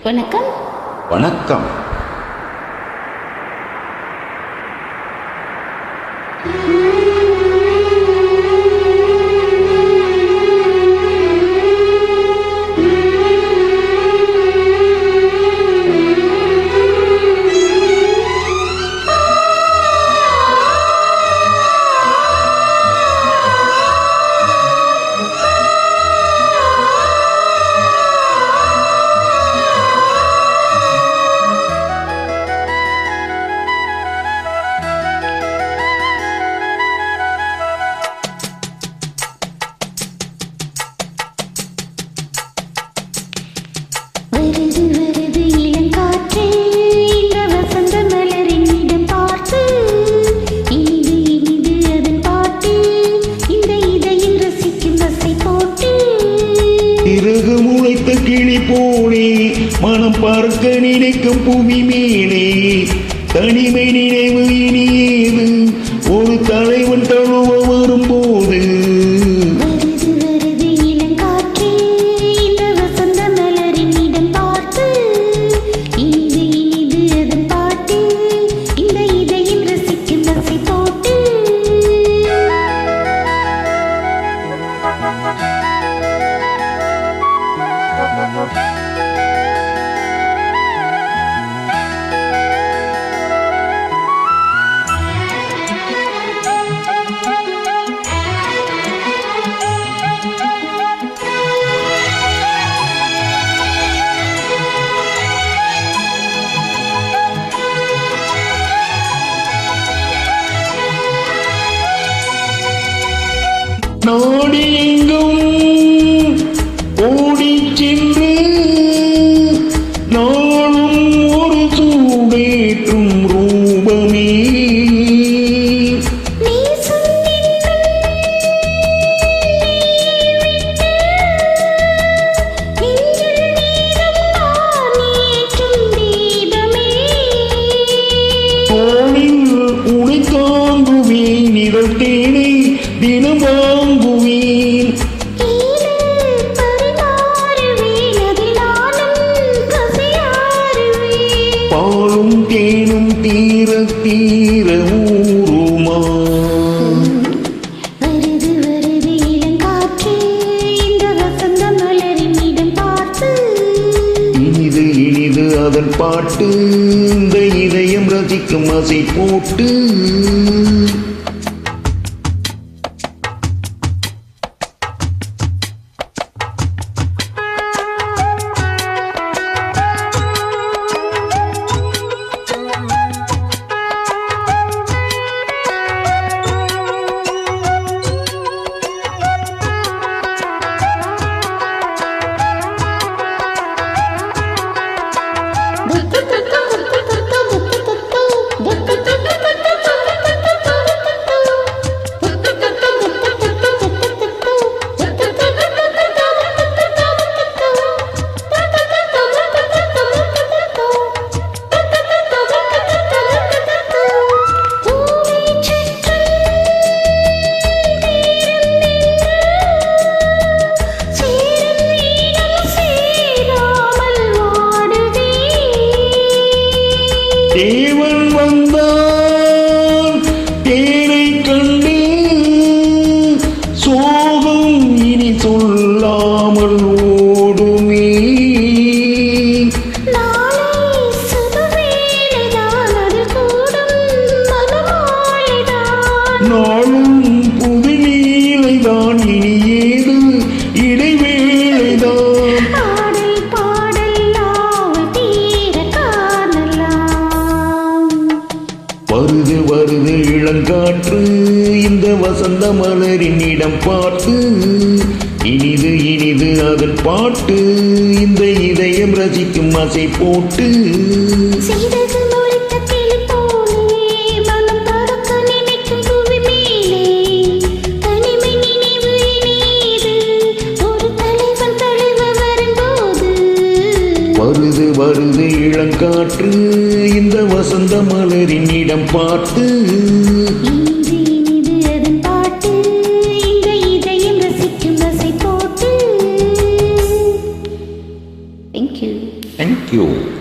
வணக்கம். வணக்கம். இறகு முளைத்த கிளி போலே மனம் பார்க்க நினைக்கும் புவி மேலே தனிமை நினைவு இனியேது ஒரு தலைவன் தழுவ வரும்போது நாடி எங்கும் ஓடி சென்று நாளும் ஒரு சூடேற்றும் ரூபமே தோளில் உனை தாங்குவேன் நிழல் தேனை தினம் வாங்குவேன் பாலும் தேனும் தீர தீர ஊருமா இனிது இனிது அதன் பாட்டு இந்த இதயம் ரசிக்கும் அசை போட்டு தேவன் வந்தான் தேனை கண்டு சோகம் இனி சொல்லாமல் ஓடுமே நாளும் புது லீலைதான் இனி ஏது இடைவேளைதான் வருது வருது இளங்காற்று இந்த வசந்த மலரின் இடம் பார்த்து இனிது இனிது அதன் பாட்டு இந்த இதயம் ரசிக்கும் அசை போட்டு வருது வருது இளங்காற்று இந்த வசந்த மலரின் இடம் பார்த்து Thank தேங்க்யூ. தேங்க்யூ.